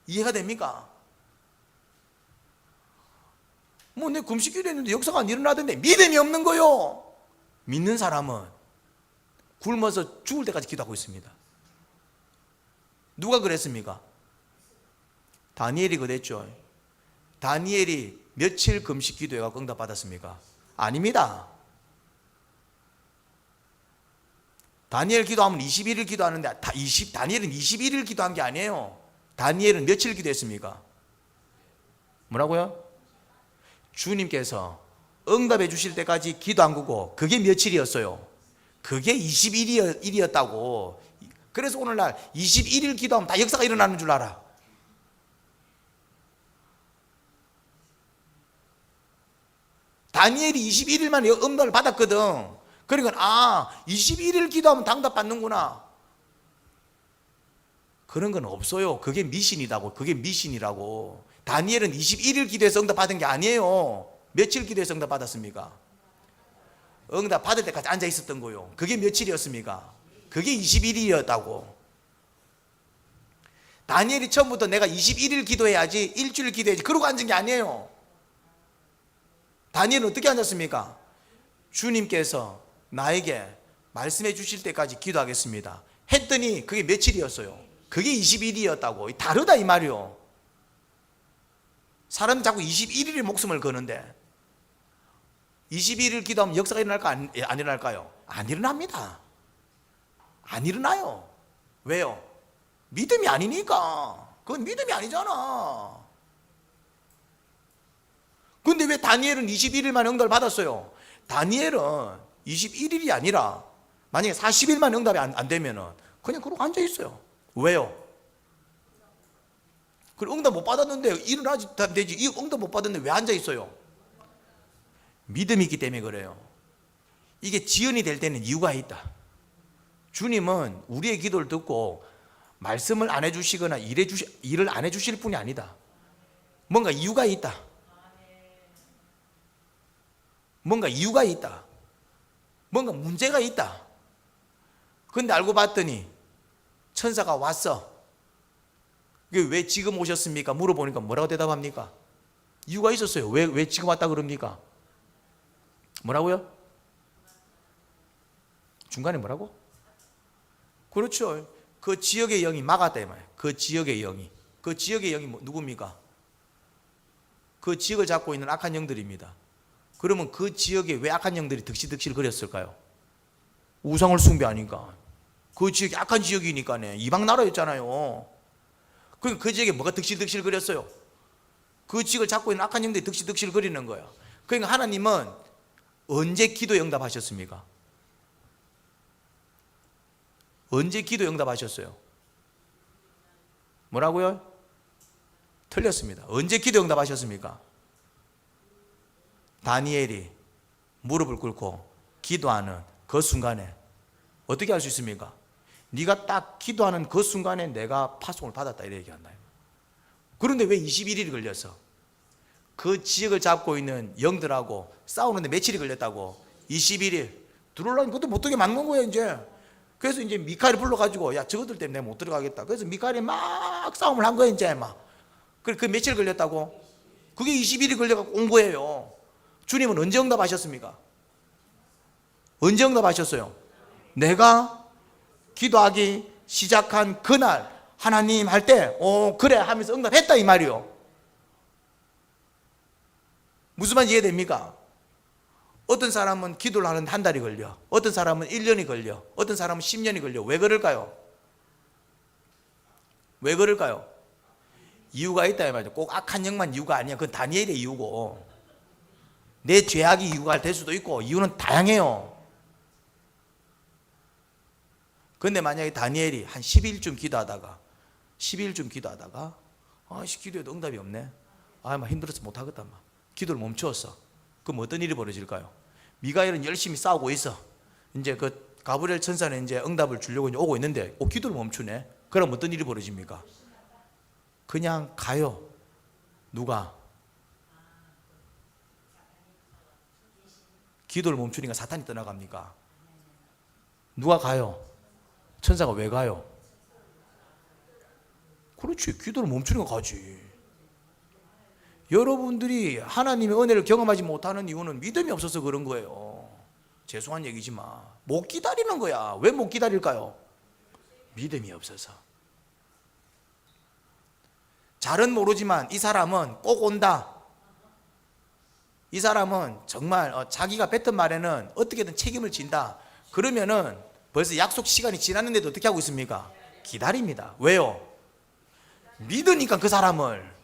이해가 됩니까? 뭐 내 금식 기도했는데 역사가 안 일어나던데 믿음이 없는 거요. 믿는 사람은 굶어서 죽을 때까지 기도하고 있습니다. 누가 그랬습니까? 다니엘이 그랬죠. 다니엘이 며칠 금식 기도해서 응답 받았습니까? 아닙니다. 다니엘 기도하면 21일 기도하는데 다니엘은 21일 기도한 게 아니에요. 다니엘은 며칠 기도했습니까? 뭐라고요? 주님께서 응답해 주실 때까지 기도 안 구고 그게 며칠이었어요? 그게 21일이었다고. 그래서 오늘날 21일 기도하면 다 역사가 일어나는 줄 알아. 다니엘이 21일만에 응답을 받았거든. 그러니까 21일 기도하면 당답 받는구나. 그런 건 없어요. 그게 미신이라고. 그게 미신이라고. 다니엘은 21일 기도해서 응답 받은 게 아니에요. 며칠 기도해서 응답 받았습니까? 응답 받을 때까지 앉아 있었던 거요. 그게 며칠이었습니까? 그게 21일이었다고. 다니엘이 처음부터 내가 21일 기도해야지, 일주일 기도해야지 그러고 앉은 게 아니에요. 다니엘은 어떻게 앉았습니까? 주님께서 나에게 말씀해 주실 때까지 기도하겠습니다 했더니 그게 며칠이었어요? 그게 21일이었다고. 다르다 이 말이요. 사람은 자꾸 21일에 목숨을 거는데 21일 기도하면 역사가 일어날까 안 일어날까요? 안 일어납니다. 안 일어나요. 왜요? 믿음이 아니니까. 그건 믿음이 아니잖아. 근데 왜 다니엘은 21일만 응답을 받았어요? 다니엘은 21일이 아니라 만약에 40일만 응답이 안 되면은 그냥 그러고 앉아 있어요. 왜요? 그리고 응답 못 받았는데 일어나지 되지. 이 응답 못 받았는데 왜 앉아 있어요? 믿음이 있기 때문에 그래요. 이게 지연이 될 때는 이유가 있다. 주님은 우리의 기도를 듣고 말씀을 안 해주시거나 일을 안 해주실 뿐이 아니다. 뭔가 이유가 있다. 뭔가 이유가 있다. 뭔가 문제가 있다. 근데 알고 봤더니 천사가 왔어. 왜 지금 오셨습니까? 물어보니까 뭐라고 대답합니까? 이유가 있었어요. 왜 지금 왔다 그럽니까? 뭐라고요? 중간에 뭐라고? 그렇죠. 그 지역의 영이 막았다 이 말이에요. 그 지역의 영이. 그 지역의 영이 누굽니까? 그 지역을 잡고 있는 악한 영들입니다. 그러면 그 지역에 왜 악한 영들이 득실득실 거렸을까요? 우상을 숭배하니까. 그 지역이 악한 지역이니까네. 이방 나라였잖아요. 그러니까 그 지역에 뭐가 득실득실 거렸어요? 그 지역을 잡고 있는 악한 영들이 득실득실 거리는 거예요. 그러니까 하나님은 언제 기도 응답하셨습니까? 언제 기도 응답하셨어요? 뭐라고요? 틀렸습니다. 언제 기도 응답하셨습니까? 다니엘이 무릎을 꿇고 기도하는 그 순간에. 어떻게 할 수 있습니까? 네가 딱 기도하는 그 순간에 내가 파송을 받았다 이렇게 얘기한다. 그런데 왜 21일이 걸렸어? 그 지역을 잡고 있는 영들하고 싸우는데 며칠이 걸렸다고? 21일. 들어오려니 그것도 못 들게 막는 거야 이제. 그래서 이제 미카엘을 불러가지고 야 저것들 때문에 내가 못 들어가겠다. 그래서 미카엘이 막 싸움을 한 거야 이제 막. 그 며칠 걸렸다고? 그게 20일이 걸려갖고 온 거예요. 주님은 언제 응답하셨습니까? 언제 응답하셨어요? 내가 기도하기 시작한 그날 하나님 할 때 그래 하면서 응답했다 이 말이요. 무슨 말인지 이해됩니까? 어떤 사람은 기도를 하는데 한 달이 걸려. 어떤 사람은 1년이 걸려. 어떤 사람은 10년이 걸려. 왜 그럴까요? 왜 그럴까요? 이유가 있다 이 말이죠. 꼭 악한 영만 이유가 아니야. 그건 다니엘의 이유고 내 죄악이 이유가 될 수도 있고 이유는 다양해요. 근데 만약에 다니엘이 한 10일쯤 기도하다가 기도해도 응답이 없네. 막 힘들어서 못하겠다. 기도를 멈추었어. 그럼 어떤 일이 벌어질까요? 미가엘은 열심히 싸우고 있어. 이제 그 가브리엘 천사는 이제 응답을 주려고 이제 오고 있는데 기도를 멈추네. 그럼 어떤 일이 벌어집니까? 그냥 가요. 누가? 기도를 멈추니까 사탄이 떠나갑니까? 누가 가요? 천사가 왜 가요? 그렇지. 기도를 멈추니까 가지. 여러분들이 하나님의 은혜를 경험하지 못하는 이유는 믿음이 없어서 그런 거예요. 죄송한 얘기지만 못 기다리는 거야. 왜 못 기다릴까요? 믿음이 없어서. 잘은 모르지만 이 사람은 꼭 온다. 이 사람은 정말 자기가 뱉은 말에는 어떻게든 책임을 진다. 그러면은 벌써 약속 시간이 지났는데도 어떻게 하고 있습니까? 기다립니다. 왜요? 믿으니까 그 사람을.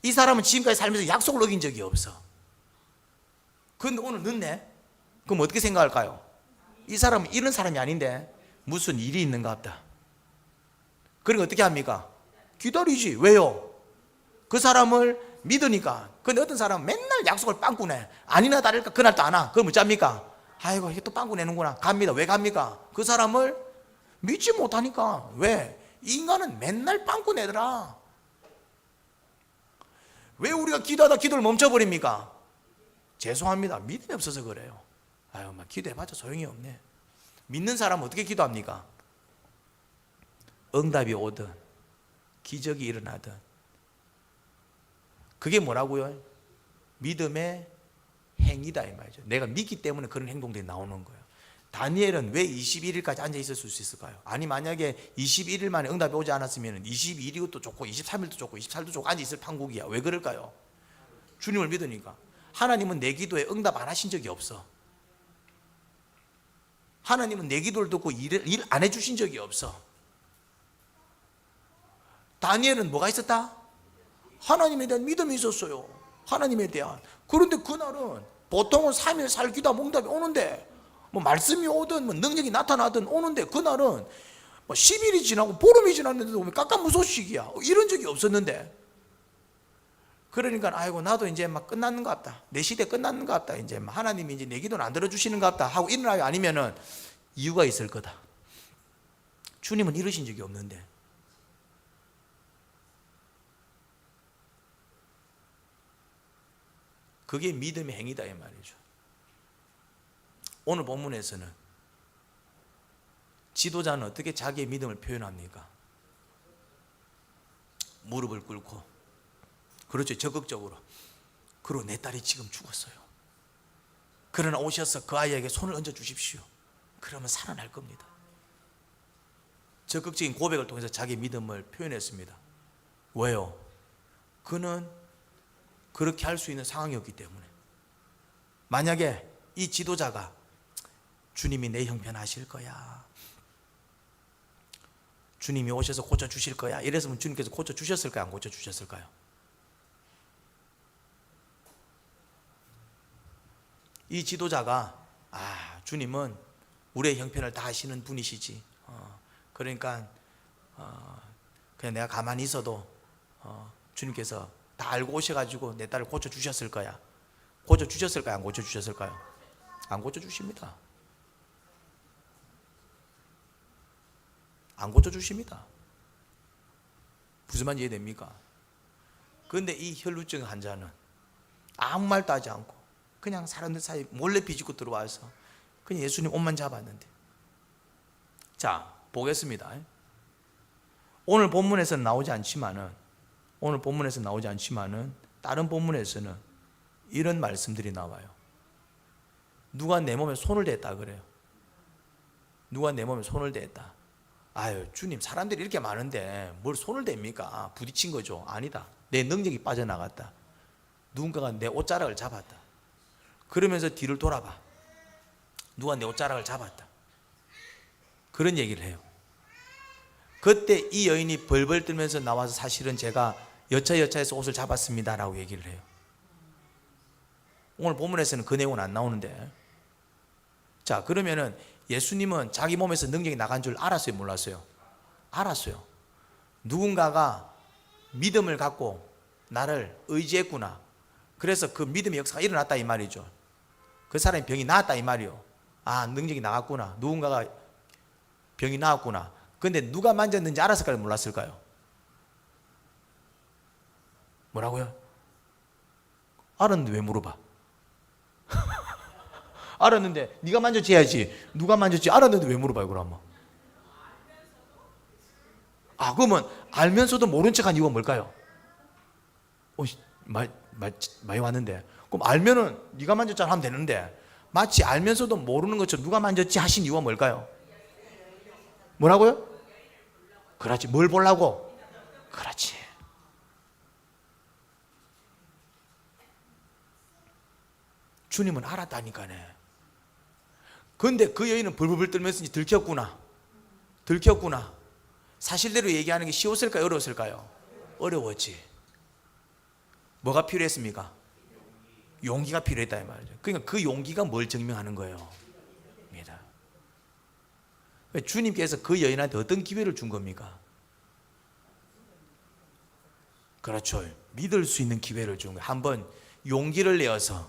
이 사람은 지금까지 살면서 약속을 어긴 적이 없어. 그런데 오늘 늦네? 그럼 어떻게 생각할까요? 이 사람은 이런 사람이 아닌데 무슨 일이 있는가 보다. 그러니까 어떻게 합니까? 기다리지. 왜요? 그 사람을 믿으니까. 근데 어떤 사람은 맨날 약속을 빵꾸내. 아니나 다를까 그날 또 안 와. 그럼 어쩝니까? 아이고 이게 또 빵꾸내는구나. 갑니다. 왜 갑니까? 그 사람을 믿지 못하니까. 왜? 이 인간은 맨날 빵꾸내더라. 왜 우리가 기도하다 기도를 멈춰버립니까? 죄송합니다. 믿음이 없어서 그래요. 아유, 막 기도해봤자 소용이 없네. 믿는 사람은 어떻게 기도합니까? 응답이 오든 기적이 일어나든. 그게 뭐라고요? 믿음의 행위다 이 말이죠. 내가 믿기 때문에 그런 행동들이 나오는 거예요. 다니엘은 왜 21일까지 앉아 있을 수 있을까요? 아니 만약에 21일 만에 응답이 오지 않았으면 22일도 좋고 23일도 좋고 24일도 좋고 앉아 있을 판국이야. 왜 그럴까요? 주님을 믿으니까. 하나님은 내 기도에 응답 안 하신 적이 없어. 하나님은 내 기도를 듣고 일 안 해주신 적이 없어. 다니엘은 뭐가 있었다? 하나님에 대한 믿음이 있었어요. 하나님에 대한. 그런데 그날은 보통은 3일 4일 기도하면 응답이 오는데 뭐 말씀이 오든 뭐 능력이 나타나든 오는데 그날은 뭐 10일이 지나고 보름이 지났는데도 깜깜무소식이야. 이런 적이 없었는데. 그러니까 아이고 나도 이제 막 끝났는 것 같다. 내 시대 끝났는 것 같다. 이제 하나님이 이제 내 기도는 안 들어주시는 것 같다 하고 일어나요. 아니면은 이유가 있을 거다. 주님은 이러신 적이 없는데. 그게 믿음의 행위다 이 말이죠. 오늘 본문에서는 지도자는 어떻게 자기의 믿음을 표현합니까? 무릎을 꿇고, 그렇죠, 적극적으로. 그리고 내 딸이 지금 죽었어요. 그러나 오셔서 그 아이에게 손을 얹어 주십시오. 그러면 살아날 겁니다. 적극적인 고백을 통해서 자기의 믿음을 표현했습니다. 왜요? 그는 그렇게 할 수 있는 상황이었기 때문에. 만약에 이 지도자가 주님이 내 형편 하실 거야, 주님이 오셔서 고쳐주실 거야 이랬으면 주님께서 고쳐주셨을까요? 안 고쳐주셨을까요? 이 지도자가 주님은 우리의 형편을 다 아시는 분이시지, 그러니까 그냥 내가 가만히 있어도 주님께서 다 알고 오셔가지고 내 딸을 고쳐주셨을 거야. 고쳐주셨을까요? 안 고쳐주셨을까요? 안 고쳐주십니다. 안 고쳐주십니다. 무슨 말인지 이해됩니까? 그런데 이 혈루증 환자는 아무 말도 하지 않고 그냥 사람들 사이 몰래 비집고 들어와서 그냥 예수님 옷만 잡았는데. 자, 보겠습니다. 오늘 본문에서는 나오지 않지만은 다른 본문에서는 이런 말씀들이 나와요. 누가 내 몸에 손을 댔다 그래요. 누가 내 몸에 손을 댔다. 아유, 주님, 사람들이 이렇게 많은데 뭘 손을 댑니까? 부딪힌 거죠. 아니다. 내 능력이 빠져나갔다. 누군가가 내 옷자락을 잡았다. 그러면서 뒤를 돌아봐. 누가 내 옷자락을 잡았다. 그런 얘기를 해요. 그때 이 여인이 벌벌 떨면서 나와서 사실은 제가 여차여차해서 옷을 잡았습니다 라고 얘기를 해요. 오늘 본문에서는 그 내용은 안 나오는데. 자, 그러면은 예수님은 자기 몸에서 능력이 나간 줄 알았어요? 몰랐어요? 알았어요. 누군가가 믿음을 갖고 나를 의지했구나. 그래서 그 믿음의 역사가 일어났다 이 말이죠. 그 사람이 병이 나았다 이 말이요. 능력이 나갔구나. 누군가가 병이 나았구나. 근데 누가 만졌는지 알았을까요? 몰랐을까요? 뭐라고요? 알았는데 왜 물어봐? 알았는데 네가 만졌지 해야지. 누가 만졌지 알았는데 왜 물어봐요 그러면? 그러면 알면서도 모른 척한 이유가 뭘까요? 많이 왔는데. 그럼 알면은 네가 만졌잖아 하면 되는데 마치 알면서도 모르는 것처럼 누가 만졌지 하신 이유가 뭘까요? 뭐라고요? 그렇지. 뭘 보려고? 그렇지. 주님은 알았다니까네. 근데 그 여인은 벌벌 떨면서 들켰구나. 사실대로 얘기하는 게 쉬웠을까요? 어려웠을까요? 어려웠지. 뭐가 필요했습니까? 용기가 필요했다 이 말이죠. 그러니까 그 용기가 뭘 증명하는 거예요? 주님께서 그 여인한테 어떤 기회를 준 겁니까? 그렇죠. 믿을 수 있는 기회를 준 거예요. 한번 용기를 내어서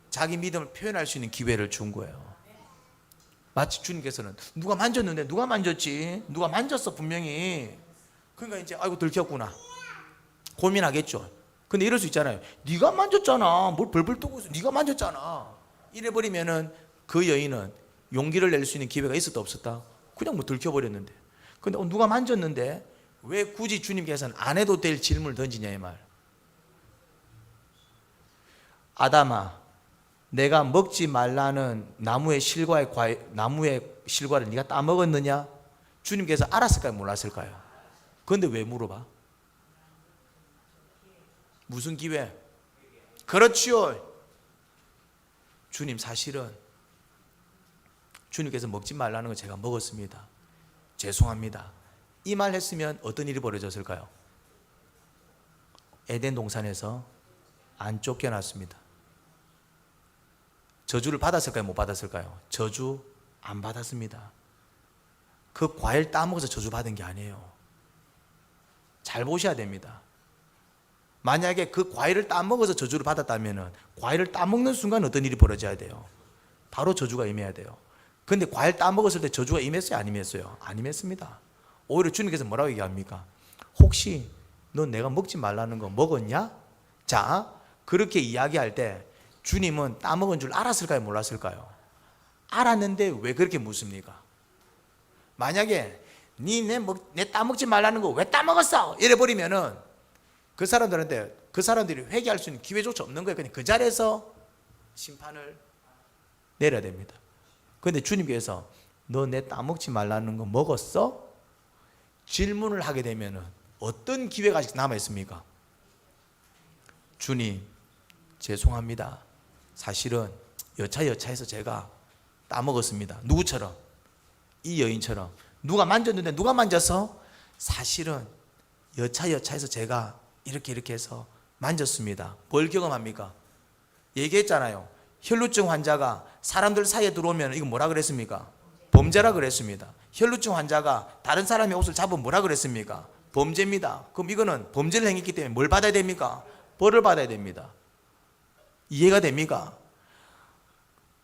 자기 믿음을 표현할 수 있는 기회를 준 거예요. 마치 주님께서는 누가 만졌는데 누가 만졌지? 누가 만졌어 분명히. 그러니까 이제 아이고 들켰구나 고민하겠죠. 근데 이럴 수 있잖아요. 네가 만졌잖아. 뭘 벌벌 떠고 있어. 네가 만졌잖아. 이래버리면은 그 여인은 용기를 낼 수 있는 기회가 있었다 없었다? 그냥 뭐 들켜버렸는데. 근데 누가 만졌는데 왜 굳이 주님께서는 안 해도 될 질문을 던지냐 이 말. 아담아, 내가 먹지 말라는 나무의 실과를 네가 따먹었느냐? 주님께서 알았을까요? 몰랐을까요? 그런데 왜 물어봐? 무슨 기회? 그렇지요. 주님 사실은 주님께서 먹지 말라는 거 제가 먹었습니다. 죄송합니다. 이 말 했으면 어떤 일이 벌어졌을까요? 에덴 동산에서 안 쫓겨났습니다. 저주를 받았을까요? 못 받았을까요? 저주 안 받았습니다. 그 과일 따먹어서 저주 받은 게 아니에요. 잘 보셔야 됩니다. 만약에 그 과일을 따먹어서 저주를 받았다면 과일을 따먹는 순간 어떤 일이 벌어져야 돼요? 바로 저주가 임해야 돼요. 근데 과일 따먹었을 때 저주가 임했어요? 안 임했어요? 안 임했습니다. 오히려 주님께서 뭐라고 얘기합니까? 혹시 너 내가 먹지 말라는 거 먹었냐? 자, 그렇게 이야기할 때 주님은 따먹은 줄 알았을까요? 몰랐을까요? 알았는데 왜 그렇게 묻습니까? 만약에 내 따먹지 말라는 거 왜 따먹었어? 이래버리면은 그 사람들이 회개할 수 있는 기회조차 없는 거예요. 그냥 그 자리에서 심판을 내려야 됩니다. 그런데 주님께서 너 내 따먹지 말라는 거 먹었어? 질문을 하게 되면 어떤 기회가 아직 남아있습니까? 주님 죄송합니다. 사실은 여차여차해서 제가 따먹었습니다. 누구처럼? 이 여인처럼. 누가 만졌는데 누가 만져서? 사실은 여차여차해서 제가 이렇게 해서 만졌습니다. 뭘 경험합니까? 얘기했잖아요. 혈루증 환자가 사람들 사이에 들어오면 이거 뭐라 그랬습니까? 범죄라 그랬습니다. 혈루증 환자가 다른 사람의 옷을 잡으면 뭐라 그랬습니까? 범죄입니다. 그럼 이거는 범죄를 행했기 때문에 뭘 받아야 됩니까? 벌을 받아야 됩니다. 이해가 됩니까?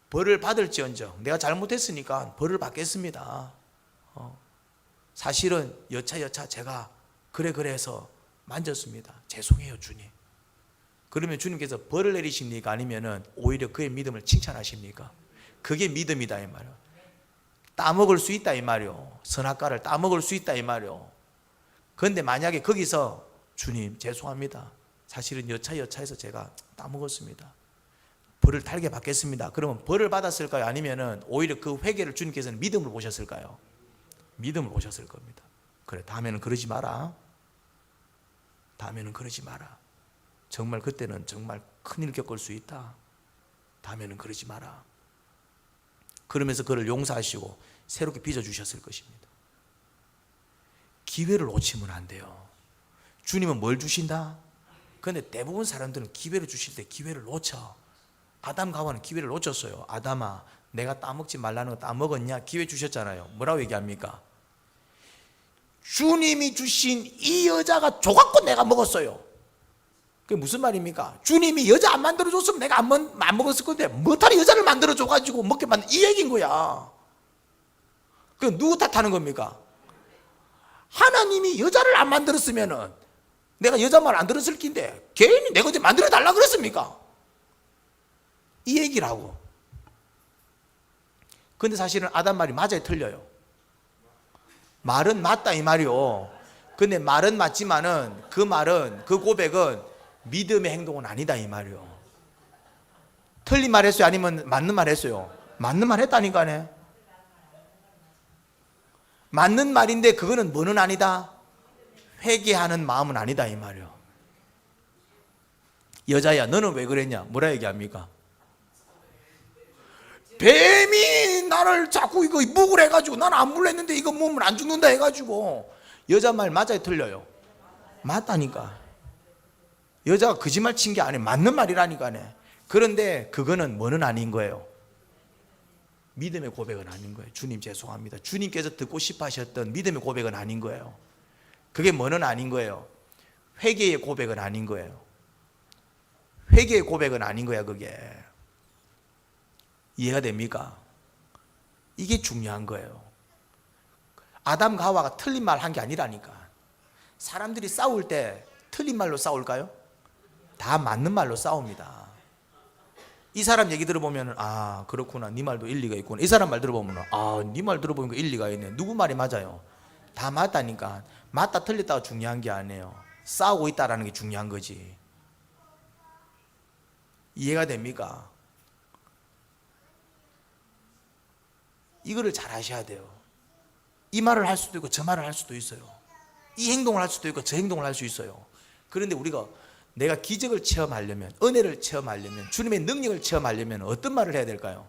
벌을 받을지언정 내가 잘못했으니까 벌을 받겠습니다. 사실은 여차 제가 그래 해서 만졌습니다. 죄송해요 주님. 그러면 주님께서 벌을 내리십니까? 아니면은 오히려 그의 믿음을 칭찬하십니까? 그게 믿음이다 이 말이에요. 따먹을 수 있다 이 말이에요. 선악과를 따먹을 수 있다 이 말이에요. 그런데 만약에 거기서 주님 죄송합니다. 사실은 여차해서 제가 따먹었습니다. 벌을 달게 받겠습니다. 그러면 벌을 받았을까요? 아니면은 오히려 그 회개를 주님께서는 믿음을 보셨을까요? 믿음을 보셨을 겁니다. 그래, 다음에는 그러지 마라. 다음에는 그러지 마라. 정말 그때는 정말 큰일 겪을 수 있다. 다음에는 그러지 마라. 그러면서 그를 용서하시고 새롭게 빚어주셨을 것입니다. 기회를 놓치면 안 돼요. 주님은 뭘 주신다? 그런데 대부분 사람들은 기회를 주실 때 기회를 놓쳐. 아담과 하와는 기회를 놓쳤어요. 아담아, 내가 따먹지 말라는 거 따먹었냐? 기회 주셨잖아요. 뭐라고 얘기합니까? 주님이 주신 이 여자가 줘갖고 내가 먹었어요. 그게 무슨 말입니까? 주님이 여자 안 만들어줬으면 내가 안 먹었을 건데 뭐하러 여자를 만들어줘가지고 먹게 만든 이 얘기인 거야. 그 누구 탓하는 겁니까? 하나님이 여자를 안 만들었으면은 내가 여자 말 안 들었을 낀데 개인이 내가 어제 만들어달라 그랬습니까? 이 얘기라고. 근데 사실은 아담 말이 맞아요, 틀려요? 말은 맞다 이 말이요. 근데 말은 맞지만은 그 말은, 그 고백은 믿음의 행동은 아니다 이 말이요. 틀린 말 했어요? 아니면 맞는 말 했어요? 맞는 말 했다니까네. 맞는 말인데 그거는 뭐는 아니다? 회개하는 마음은 아니다 이 말이요. 여자야 너는 왜 그랬냐? 뭐라 얘기합니까? 뱀이 나를 자꾸 이거 묵을 해가지고 나는 안 물렸는데 이거 먹으면 안 죽는다 해가지고 여자 말 맞아요, 틀려요? 맞다니까. 여자가 거짓말 친 게 아니에요. 맞는 말이라니까네. 그런데 그거는 뭐는 아닌 거예요? 믿음의 고백은 아닌 거예요. 주님 죄송합니다. 주님께서 듣고 싶어 하셨던 믿음의 고백은 아닌 거예요. 그게 뭐는 아닌 거예요? 회개의 고백은 아닌 거예요. 회개의 고백은 아닌 거야, 그게. 이해가 됩니까? 이게 중요한 거예요. 아담과 하와가 틀린 말 한 게 아니라니까. 사람들이 싸울 때 틀린 말로 싸울까요? 다 맞는 말로 싸웁니다. 이 사람 얘기 들어보면 아 그렇구나, 네 말도 일리가 있구나. 이 사람 말 들어보면 아 네 말 들어보니까 일리가 있네. 누구 말이 맞아요? 다 맞다니까. 맞다 틀렸다가 중요한 게 아니에요. 싸우고 있다라는 게 중요한 거지. 이해가 됩니까? 이거를 잘 하셔야 돼요. 이 말을 할 수도 있고 저 말을 할 수도 있어요. 이 행동을 할 수도 있고 저 행동을 할 수 있어요. 그런데 우리가 내가 기적을 체험하려면, 은혜를 체험하려면, 주님의 능력을 체험하려면 어떤 말을 해야 될까요?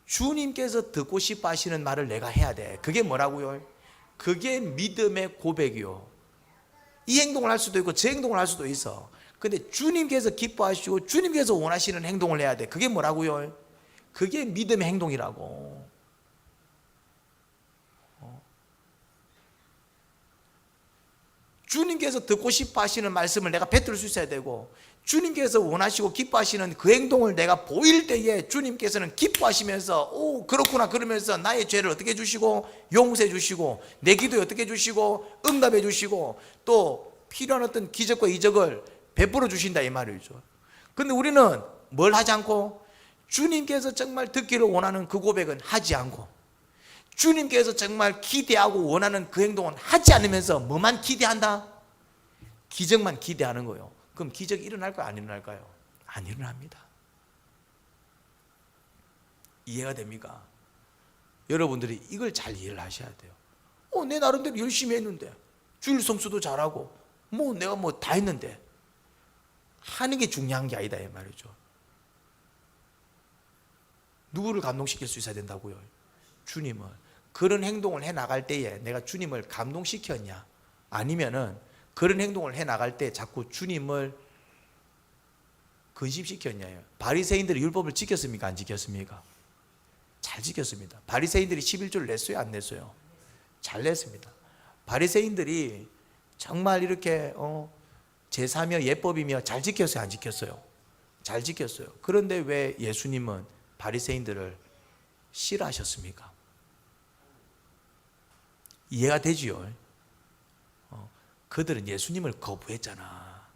주님께서 듣고 싶어 하시는 말을 내가 해야 돼. 그게 뭐라고요? 그게 믿음의 고백이요. 이 행동을 할 수도 있고 저 행동을 할 수도 있어. 근데 주님께서 기뻐하시고 주님께서 원하시는 행동을 해야 돼. 그게 뭐라고요? 그게 믿음의 행동이라고. 주님께서 듣고 싶어 하시는 말씀을 내가 뱉을 수 있어야 되고, 주님께서 원하시고 기뻐하시는 그 행동을 내가 보일 때에 주님께서는 기뻐하시면서 오 그렇구나 그러면서 나의 죄를 어떻게 해주시고 용서해 주시고 내 기도에 어떻게 해주시고 응답해 주시고 또 필요한 어떤 기적과 이적을 베풀어 주신다 이 말이죠. 근데 우리는 뭘 하지 않고, 주님께서 정말 듣기를 원하는 그 고백은 하지 않고, 주님께서 정말 기대하고 원하는 그 행동은 하지 않으면서 뭐만 기대한다? 기적만 기대하는 거예요. 그럼 기적이 일어날까요? 안 일어날까요? 안 일어납니다. 이해가 됩니까? 여러분들이 이걸 잘 이해를 하셔야 돼요. 내 나름대로 열심히 했는데, 주일 성수도 잘하고 내가 다 했는데, 하는 게 중요한 게 아니다 이 말이죠. 누구를 감동시킬 수 있어야 된다고요? 주님을. 그런 행동을 해 나갈 때에 내가 주님을 감동시켰냐, 아니면은 그런 행동을 해 나갈 때 자꾸 주님을 근심시켰냐요. 바리새인들이 율법을 지켰습니까? 안 지켰습니까? 잘 지켰습니다. 바리새인들이 11조를 냈어요? 안 냈어요? 잘 냈습니다. 바리새인들이 정말 이렇게 제사며 예법이며 잘 지켰어요? 안 지켰어요? 잘 지켰어요. 그런데 왜 예수님은 바리새인들을 싫어하셨습니까? 이해가 되지요? 그들은 예수님을 거부했잖아.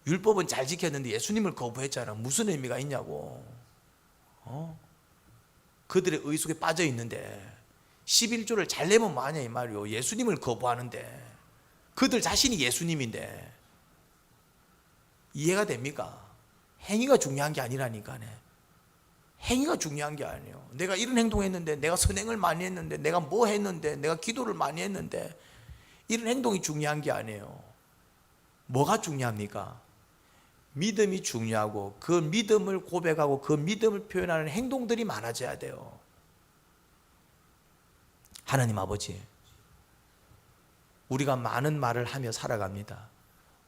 율법은 잘 지켰는데 예수님을 거부했잖아. 무슨 의미가 있냐고. 그들의 의 속에 빠져 있는데 11조를 잘 내면 뭐하냐 이 말이요. 예수님을 거부하는데, 그들 자신이 예수님인데. 이해가 됩니까? 행위가 중요한 게 아니라니까네. 행위가 중요한 게 아니에요. 내가 이런 행동했는데, 내가 선행을 많이 했는데, 내가 뭐 했는데, 내가 기도를 많이 했는데, 이런 행동이 중요한 게 아니에요. 뭐가 중요합니까? 믿음이 중요하고, 그 믿음을 고백하고 그 믿음을 표현하는 행동들이 많아져야 돼요. 하나님 아버지, 우리가 많은 말을 하며 살아갑니다.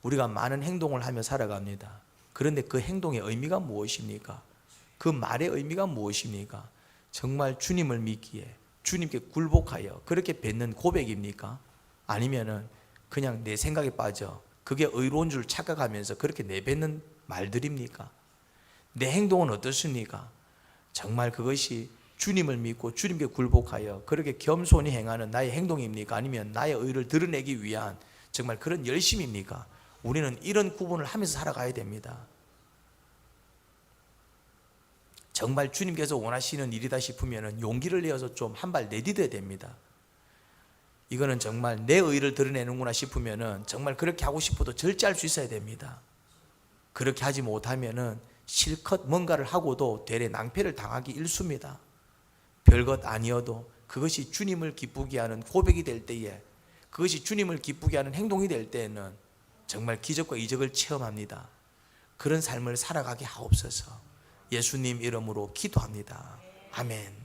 우리가 많은 행동을 하며 살아갑니다. 그런데 그 행동의 의미가 무엇입니까? 그 말의 의미가 무엇입니까? 정말 주님을 믿기에, 주님께 굴복하여 그렇게 뱉는 고백입니까? 아니면은 그냥 내 생각에 빠져 그게 의로운 줄 착각하면서 그렇게 내뱉는 말들입니까? 내 행동은 어떻습니까? 정말 그것이 주님을 믿고 주님께 굴복하여 그렇게 겸손히 행하는 나의 행동입니까? 아니면 나의 의를 드러내기 위한 정말 그런 열심입니까? 우리는 이런 구분을 하면서 살아가야 됩니다. 정말 주님께서 원하시는 일이다 싶으면 용기를 내어서 좀 한 발 내디뎌야 됩니다. 이거는 정말 내 의를 드러내는구나 싶으면 정말 그렇게 하고 싶어도 절제할 수 있어야 됩니다. 그렇게 하지 못하면 실컷 뭔가를 하고도 되레 낭패를 당하기 일쑤입니다. 별것 아니어도 그것이 주님을 기쁘게 하는 고백이 될 때에, 그것이 주님을 기쁘게 하는 행동이 될 때에는 정말 기적과 이적을 체험합니다. 그런 삶을 살아가게 하옵소서. 예수님 이름으로 기도합니다. 아멘.